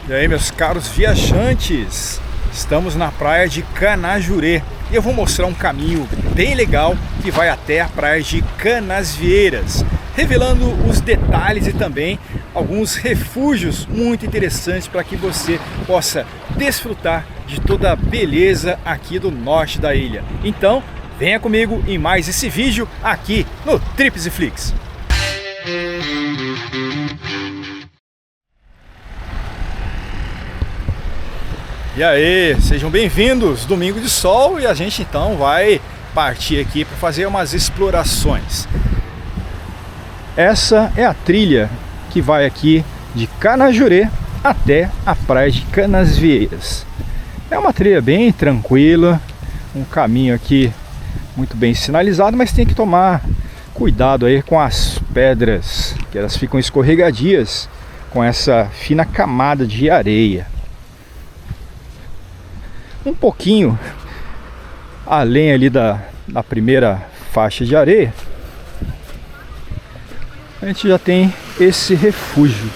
E aí, meus caros viajantes, estamos na praia de Canajurê e eu vou mostrar um caminho bem legal que vai até a praia de Canasvieiras, revelando os detalhes e também alguns refúgios muito interessantes para que você possa desfrutar de toda a beleza aqui do norte da ilha. Então, venha comigo em mais esse vídeo aqui no Trips e Flix. E aí, sejam bem-vindos, domingo de sol, e a gente então vai partir aqui para fazer umas explorações. Essa é a trilha que vai aqui de Canajurê até a praia de Canasvieiras. É uma trilha bem tranquila, um caminho aqui muito bem sinalizado, mas tem que tomar cuidado aí com as pedras, que elas ficam escorregadias com essa fina camada de areia. Um pouquinho além ali da primeira faixa de areia, a gente já tem esse refúgio.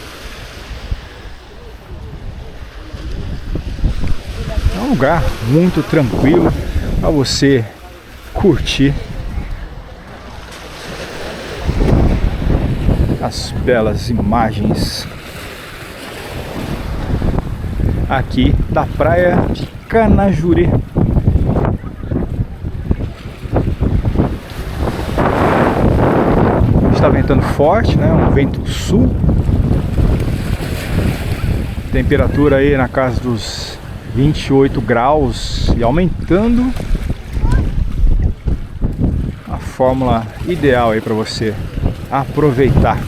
É um lugar muito tranquilo para você curtir as belas imagens aqui da praia de Canajurê. Está ventando forte, né? Um vento sul. Temperatura aí na casa dos 28 graus e aumentando. A fórmula ideal aí para você aproveitar.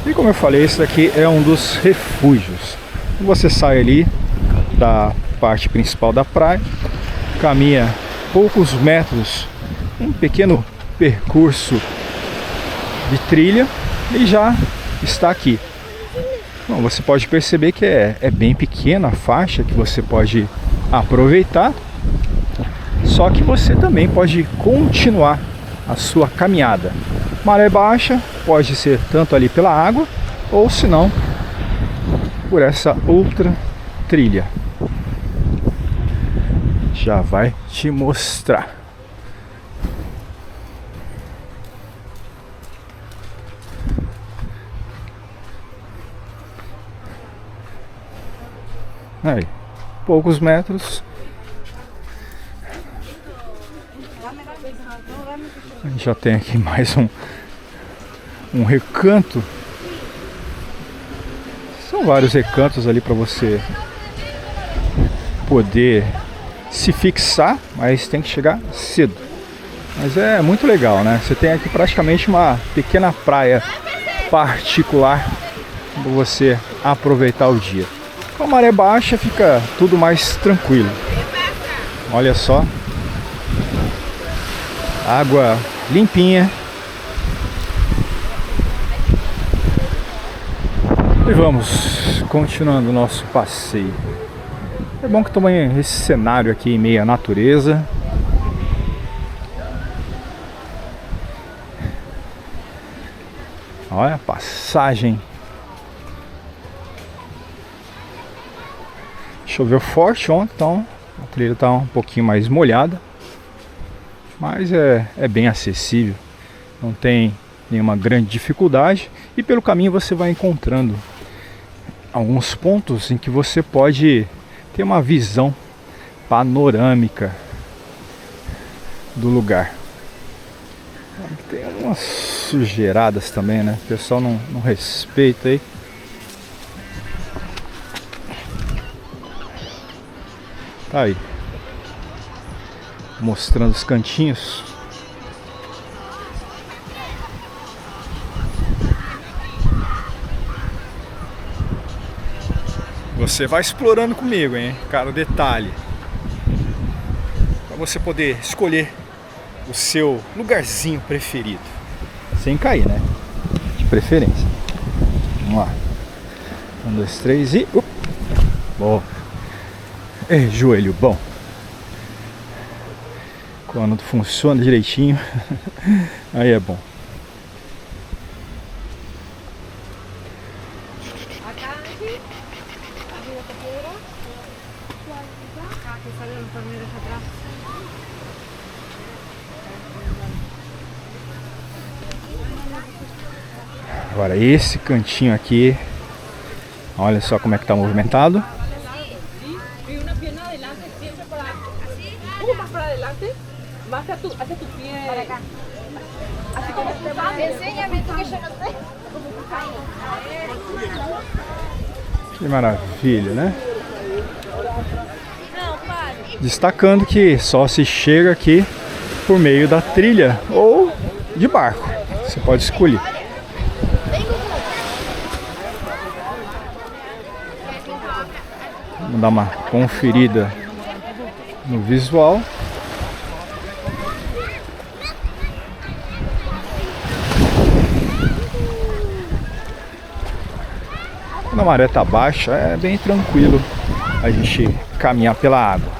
E como eu falei, esse daqui é um dos refúgios. Você sai ali da parte principal da praia, caminha poucos metros, um pequeno percurso de trilha e já está aqui. Bom, você pode perceber que é bem pequena a faixa que você pode aproveitar, só que você também pode continuar a sua caminhada. Maré baixa pode ser tanto ali pela água ou se não por essa outra trilha. Já vai te mostrar. Aí, poucos metros. A gente já tem aqui mais um recanto. São vários recantos ali para você poder se fixar, mas tem que chegar cedo. Mas é muito legal, né? Você tem aqui praticamente uma pequena praia particular para você aproveitar o dia. Com a maré baixa fica tudo mais tranquilo. Olha só. Água limpinha. E vamos continuando o nosso passeio. É bom que também esse cenário aqui em meio à natureza. Olha a passagem. Choveu forte ontem, então a trilha está um pouquinho mais molhada. Mas é bem acessível, não tem nenhuma grande dificuldade, e pelo caminho você vai encontrando alguns pontos em que você pode ter uma visão panorâmica do lugar. Tem umas sujeiradas também, né? O pessoal não respeita aí. Tá aí, mostrando os cantinhos. Você vai explorando comigo, hein? Cada detalhe, para você poder escolher o seu lugarzinho preferido, sem cair, né? De preferência. Vamos lá. 1, 2, 3 e... Boa. Joelho bom. Quando funciona direitinho, aí é bom. Agora esse cantinho aqui, olha só como é que tá movimentado. Que maravilha, né? Destacando que só se chega aqui por meio da trilha ou de barco. Você pode escolher. Vamos dar uma conferida no visual. Quando a maré está baixa, é bem tranquilo a gente caminhar pela água.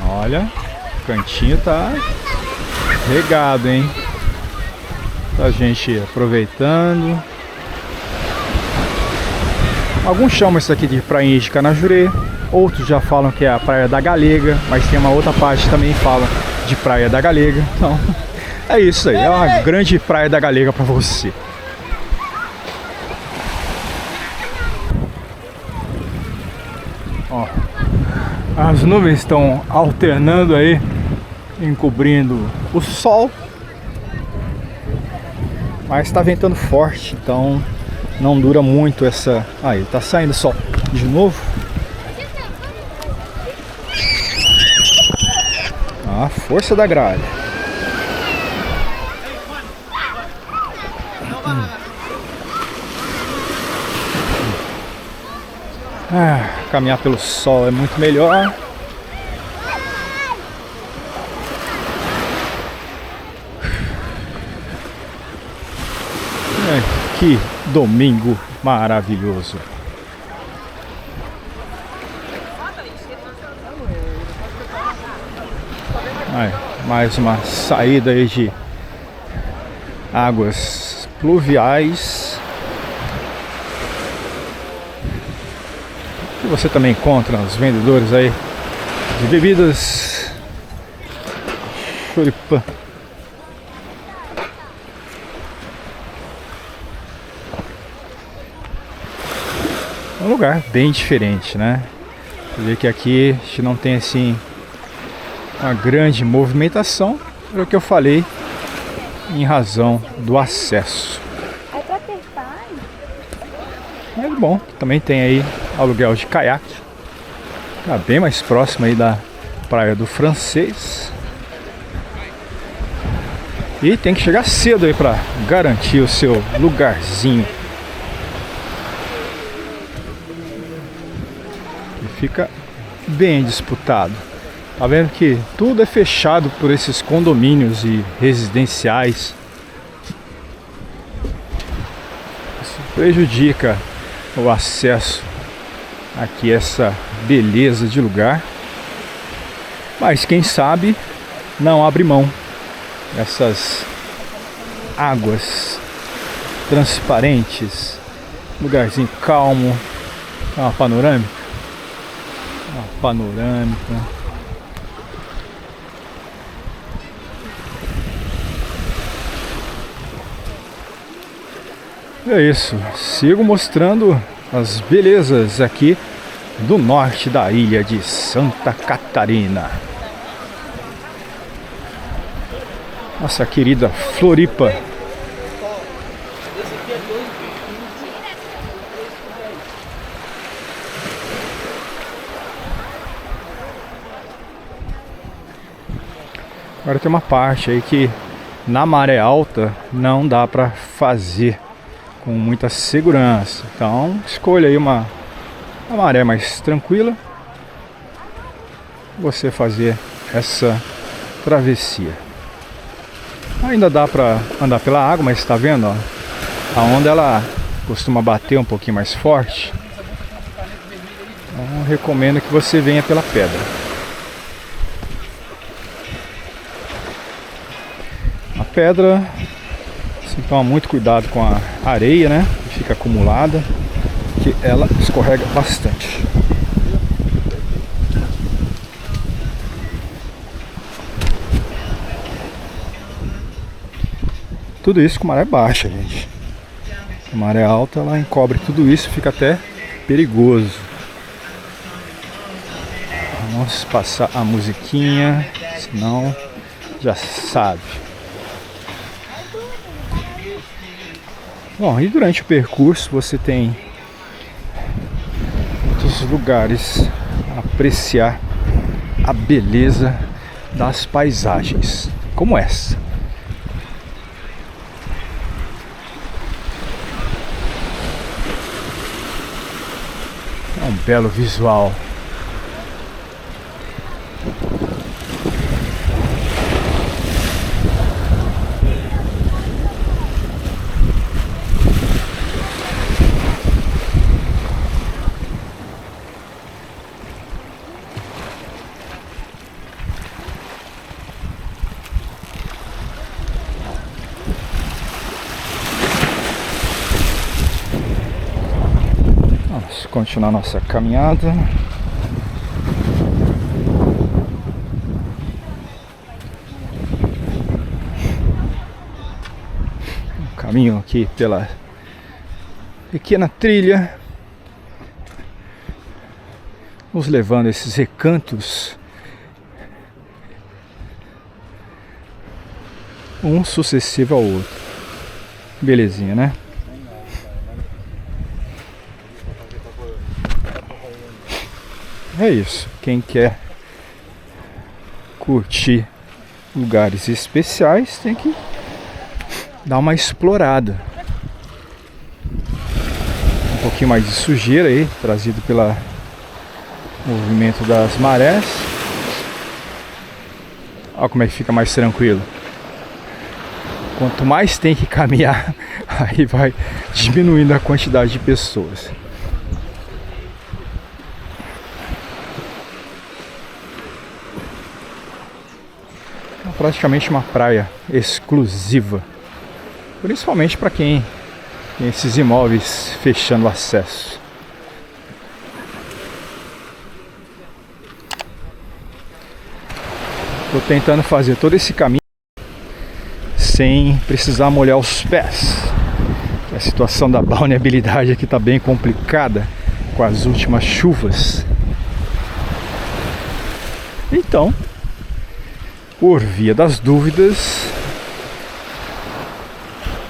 Olha, o cantinho tá regado, hein? A gente aproveitando. Alguns chamam isso aqui de Prainha de Canajurê, outros já falam que é a Praia da Galega, mas tem uma outra parte que também falam de Praia da Galega. Então, é isso aí, é uma grande Praia da Galega para você. Ó, as nuvens estão alternando aí, encobrindo o sol, mas está ventando forte, então não dura muito essa... Aí, tá saindo sol de novo. A força da gralha. Caminhar pelo sol é muito melhor. Que domingo maravilhoso. Mais uma saída aí de águas pluviais. E você também encontra os vendedores aí de bebidas choripã. Um lugar bem diferente, né? Você vê que aqui a gente não tem assim uma grande movimentação, pelo que eu falei, em razão do acesso. É bom, também tem aí aluguel de caiaque. Tá bem mais próximo aí da Praia do Francês. E tem que chegar cedo aí para garantir o seu lugarzinho. E fica bem disputado. Tá vendo que tudo é fechado por esses condomínios e residenciais. Isso prejudica o acesso aqui a essa beleza de lugar. Mas quem sabe não abre mão dessas águas transparentes, lugarzinho calmo, uma panorâmica. Uma panorâmica. É isso, sigo mostrando as belezas aqui do norte da ilha de Santa Catarina. Nossa querida Floripa. Agora tem uma parte aí que na maré alta não dá para fazer com muita segurança, então escolha aí uma maré mais tranquila você fazer essa travessia. Ainda dá para andar pela água, mas está vendo, ó, a onda ela costuma bater um pouquinho mais forte. Então recomendo que você venha pela pedra. A pedra, você toma muito cuidado com a areia, né, que fica acumulada, que ela escorrega bastante. Tudo isso com maré baixa, gente. A maré alta, ela encobre tudo isso, fica até perigoso. Vamos passar a musiquinha, senão já sabe. Bom, e durante o percurso você tem muitos lugares a apreciar a beleza das paisagens, como essa. É um belo visual. Vamos continuar nossa caminhada. Caminho aqui pela pequena trilha, nos levando a esses recantos, um sucessivo ao outro. Belezinha, né? É isso. Quem quer curtir lugares especiais tem que dar uma explorada. Um pouquinho mais de sujeira aí, trazido pelo movimento das marés. Olha como é que fica mais tranquilo. Quanto mais tem que caminhar, aí vai diminuindo a quantidade de pessoas. É praticamente uma praia exclusiva, principalmente para quem tem esses imóveis fechando o acesso. Estou tentando fazer todo esse caminho sem precisar molhar os pés. A situação da balneabilidade aqui está bem complicada com as últimas chuvas. Então, por via das dúvidas,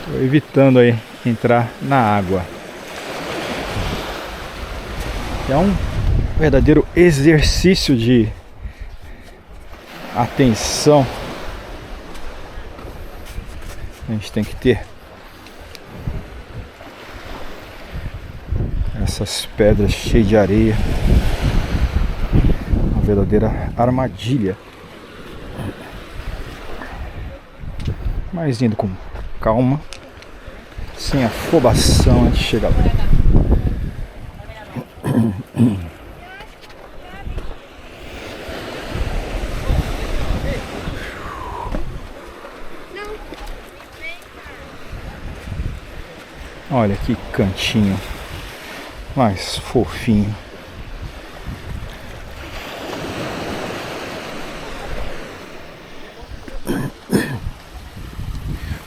estou evitando aí entrar na água. É um verdadeiro exercício de atenção. A gente tem que ter essas pedras cheias de areia, uma verdadeira armadilha. Mas indo com calma, sem afobação antes de chegar lá. Olha que cantinho mais fofinho.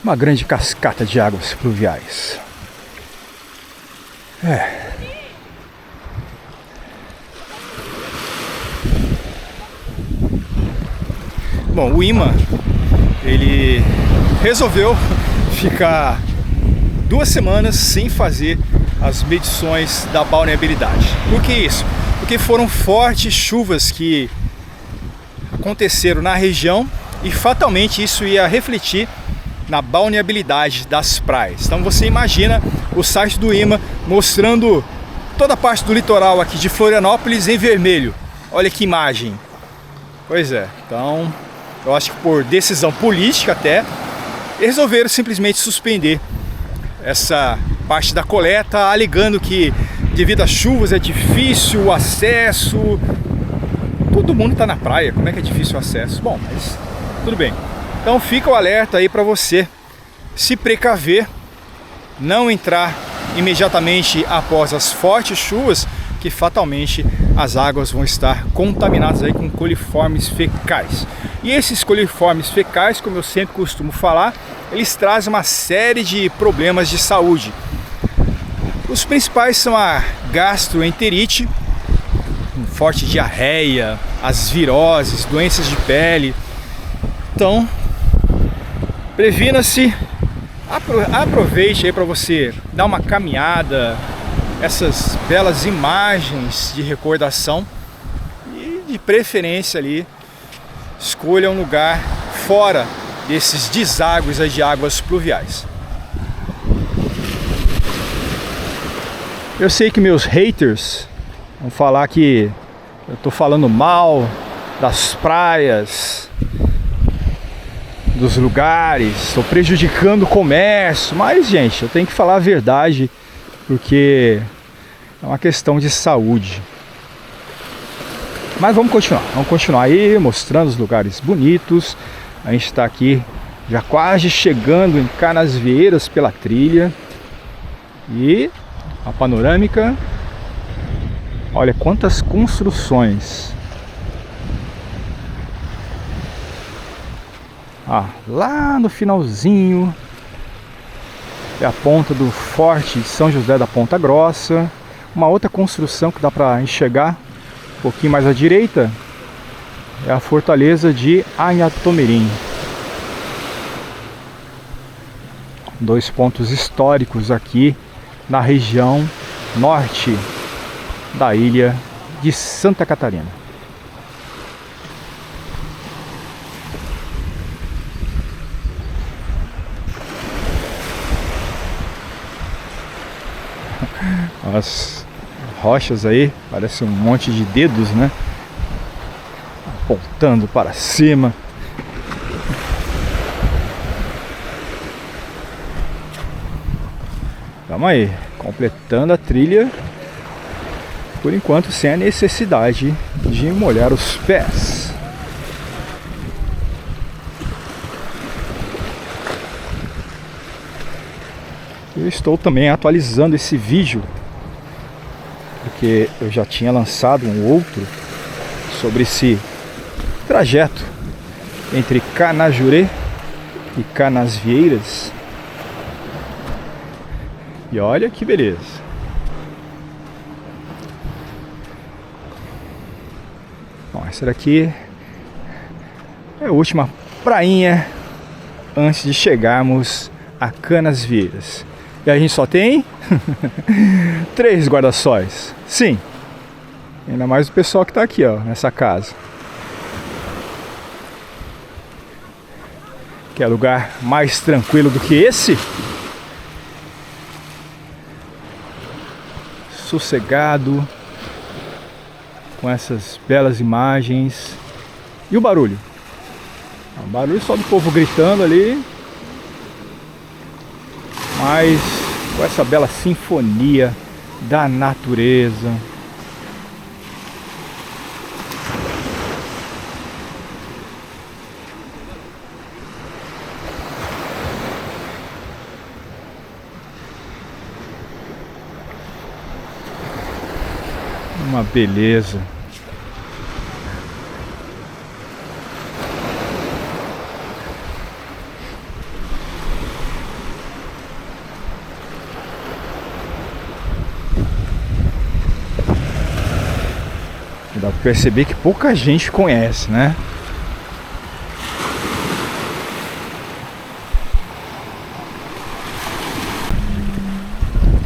Uma grande cascata de águas pluviais. Bom, o IMA, ele resolveu ficar 2 semanas sem fazer as medições da balneabilidade. Por que isso? Porque foram fortes chuvas que aconteceram na região e fatalmente isso ia refletir na balneabilidade das praias. Então você imagina o site do IMA mostrando toda a parte do litoral aqui de Florianópolis em vermelho. Olha que imagem! Pois é, então eu acho que por decisão política até, resolveram simplesmente suspender essa parte da coleta, alegando que devido às chuvas é difícil o acesso. Todo mundo está na praia, como é que é difícil o acesso? Bom, mas tudo bem. Então fica o alerta aí para você se precaver, não entrar imediatamente após as fortes chuvas, que fatalmente as águas vão estar contaminadas aí com coliformes fecais. E esses coliformes fecais, como eu sempre costumo falar, eles trazem uma série de problemas de saúde. Os principais são a gastroenterite, forte diarreia, as viroses, doenças de pele. Então, previna-se, aproveite aí para você dar uma caminhada, essas belas imagens de recordação e de preferência ali, escolha um lugar fora desses deságues aí de águas pluviais. Eu sei que meus haters vão falar que eu tô falando mal das praias, dos lugares, estou prejudicando o comércio, mas gente, eu tenho que falar a verdade, porque é uma questão de saúde. Mas vamos continuar aí mostrando os lugares bonitos. A gente está aqui já quase chegando em Canasvieiras pela trilha. E a panorâmica, olha quantas construções. Lá no finalzinho é a ponta do Forte São José da Ponta Grossa. Uma outra construção que dá para enxergar um pouquinho mais à direita é a Fortaleza de Anhatomirim. Dois pontos históricos aqui na região norte da ilha de Santa Catarina. As rochas aí, parece um monte de dedos, né? Apontando para cima. Vamos aí, completando a trilha, por enquanto sem a necessidade de molhar os pés. Eu estou também atualizando esse vídeo, porque eu já tinha lançado um outro sobre esse trajeto entre Canajurê e Canasvieiras. E olha que beleza. Bom, essa daqui é a última prainha antes de chegarmos a Canasvieiras. E a gente só tem 3 guarda-sóis. Sim. Ainda mais o pessoal que está aqui, ó, nessa casa. Quer lugar mais tranquilo do que esse? Sossegado, com essas belas imagens. E o barulho? O barulho só do povo gritando ali, mas com essa bela sinfonia da natureza. Uma beleza. Dá pra perceber que pouca gente conhece, né?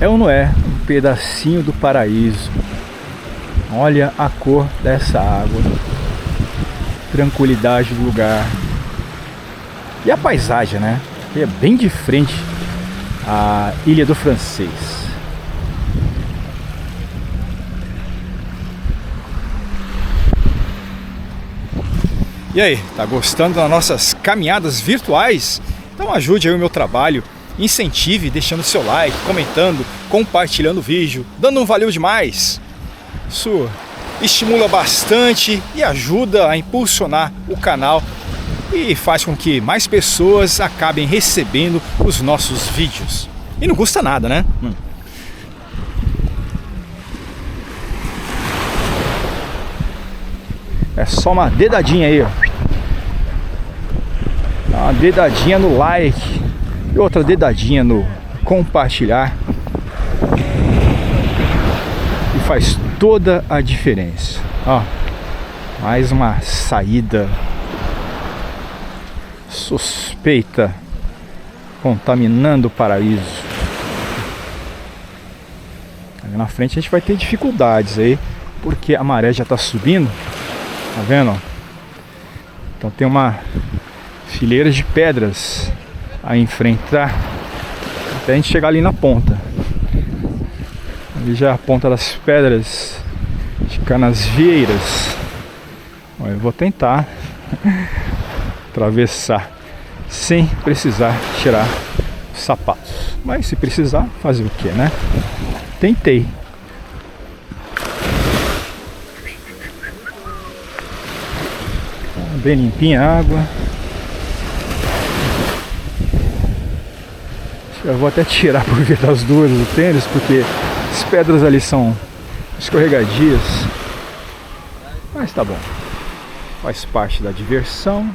É ou não é um pedacinho do paraíso? Olha a cor dessa água, tranquilidade do lugar e a paisagem, né? É bem de frente à Ilha do Francês. E aí, tá gostando das nossas caminhadas virtuais? Então ajude aí o meu trabalho, incentive deixando seu like, comentando, compartilhando o vídeo, dando um valeu demais. Isso estimula bastante e ajuda a impulsionar o canal e faz com que mais pessoas acabem recebendo os nossos vídeos. E não custa nada, né? É só uma dedadinha aí, ó. Uma dedadinha no like e outra dedadinha no compartilhar. E faz toda a diferença. Ó, mais uma saída suspeita contaminando o paraíso. Ali na frente a gente vai ter dificuldades aí, porque a maré já está subindo. Tá vendo? Então tem uma fileira de pedras a enfrentar até a gente chegar ali na ponta. Ali já é a ponta das pedras de Canasvieiras. Eu vou tentar atravessar sem precisar tirar os sapatos. Mas se precisar, fazer o que, né? Tentei. Bem limpinha a água. Eu vou até tirar por via das duas do tênis, porque as pedras ali são escorregadias. Mas tá bom. Faz parte da diversão.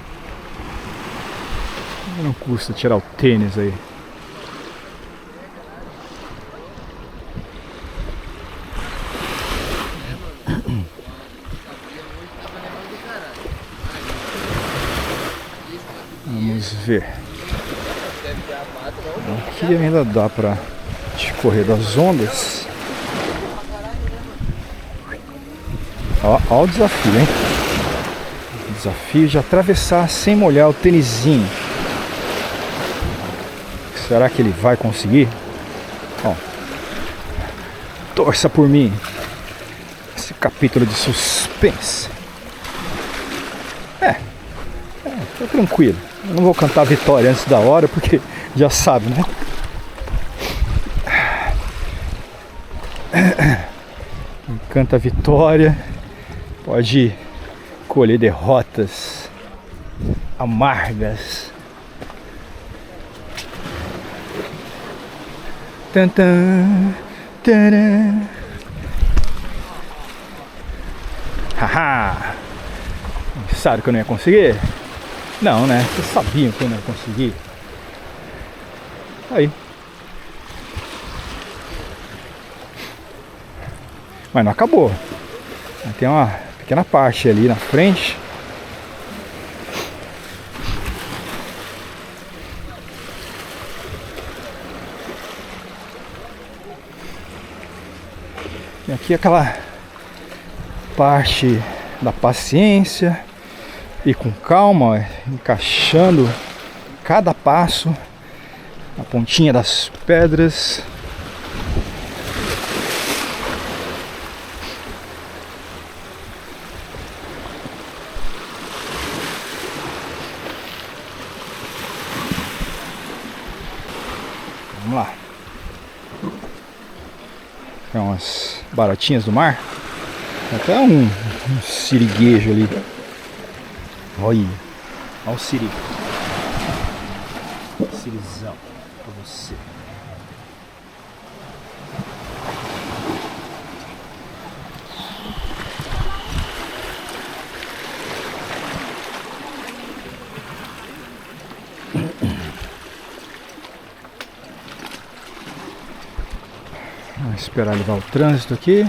Não custa tirar o tênis aí. Vamos ver. Aqui ainda dá para escorrer das ondas. Ó o desafio, hein? O desafio de atravessar sem molhar o tênisinho. Será que ele vai conseguir? Ó, torça por mim. Esse capítulo de suspense. Tá tranquilo. Eu não vou cantar a vitória antes da hora, porque já sabe, né? Quem canta a vitória pode colher derrotas amargas. Tantan, taran. Haha! Sabe que eu não ia conseguir? Não, né? Vocês sabiam que eu não ia conseguir. Aí. Mas não acabou. Tem uma pequena parte ali na frente. Tem aqui aquela parte da paciência. E com calma, encaixando cada passo na pontinha das pedras. Vamos lá. Tem umas baratinhas do mar. Tem até um siriguejo ali. Olha o siri. Sirizão pra você. Vamos esperar levar o trânsito aqui.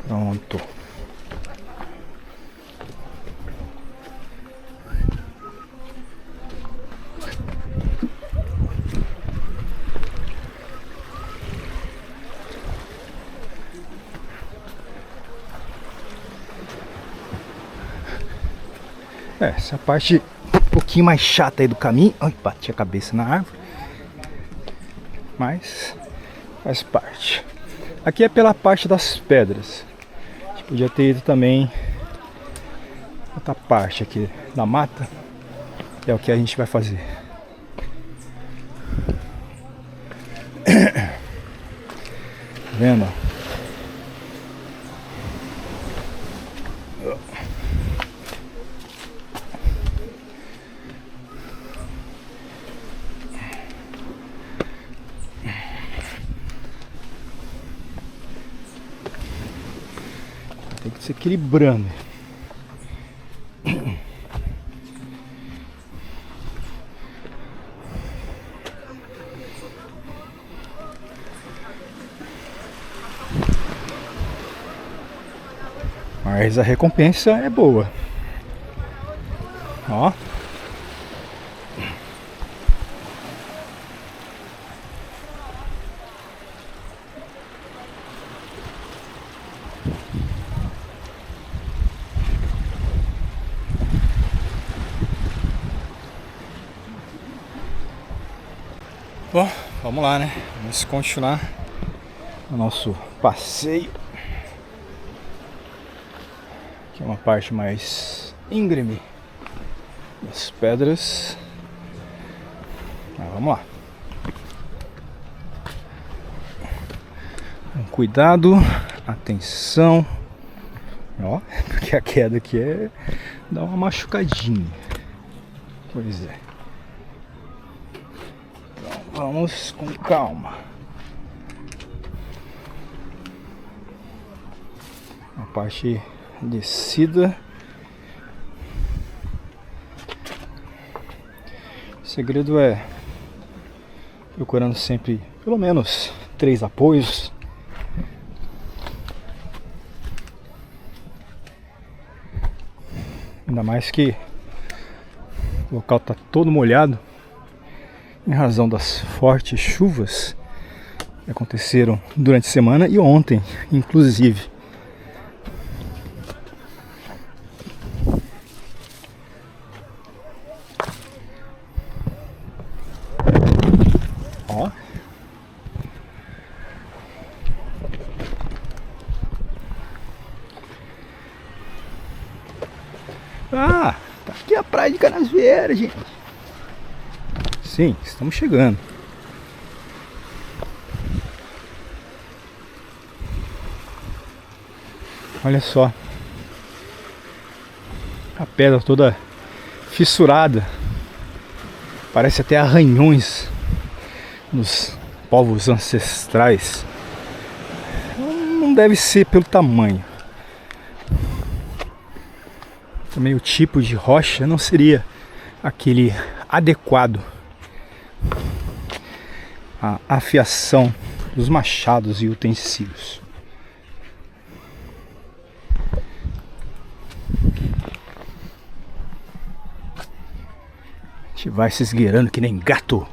Pronto. Essa é a parte um pouquinho mais chata aí do caminho. Ai, bati a cabeça na árvore. Mas faz parte. Aqui é pela parte das pedras. A gente podia ter ido também outra parte aqui da mata. É o que a gente vai fazer. Tá vendo? Tem que se equilibrando. Mas a recompensa é boa. Ó. Bom, vamos lá, né? Vamos continuar o nosso passeio. Aqui é uma parte mais íngreme das pedras. Mas vamos lá. Com cuidado, atenção. Ó, porque a queda aqui é dá uma machucadinha. Pois é. Então vamos com calma. A parte descida. O segredo é procurando sempre pelo menos 3 apoios. Ainda mais que o local está todo molhado em razão das fortes chuvas que aconteceram durante a semana e ontem, inclusive. Ó. Ah, tá aqui a praia de Canasvieiras, gente. Sim, estamos chegando. Olha só. A pedra toda fissurada. Parece até arranhões dos povos ancestrais. Não deve ser pelo tamanho. Também o tipo de rocha não seria aquele adequado à afiação dos machados e utensílios. A gente vai se esgueirando que nem gato.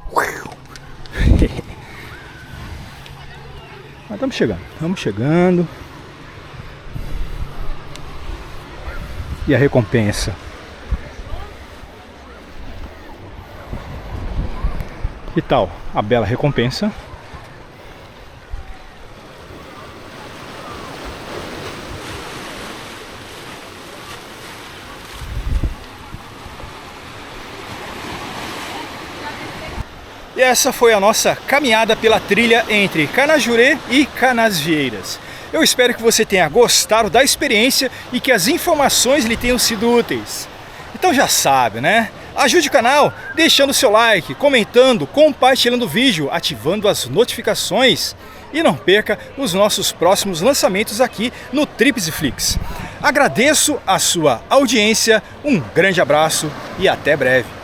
Mas estamos chegando, vamos chegando. E a recompensa? Que tal a bela recompensa? E essa foi a nossa caminhada pela trilha entre Canajurê e Canasvieiras. Eu espero que você tenha gostado da experiência e que as informações lhe tenham sido úteis. Então já sabe, né? Ajude o canal deixando seu like, comentando, compartilhando o vídeo, ativando as notificações. E não perca os nossos próximos lançamentos aqui no Tripsflix. Agradeço a sua audiência, um grande abraço e até breve.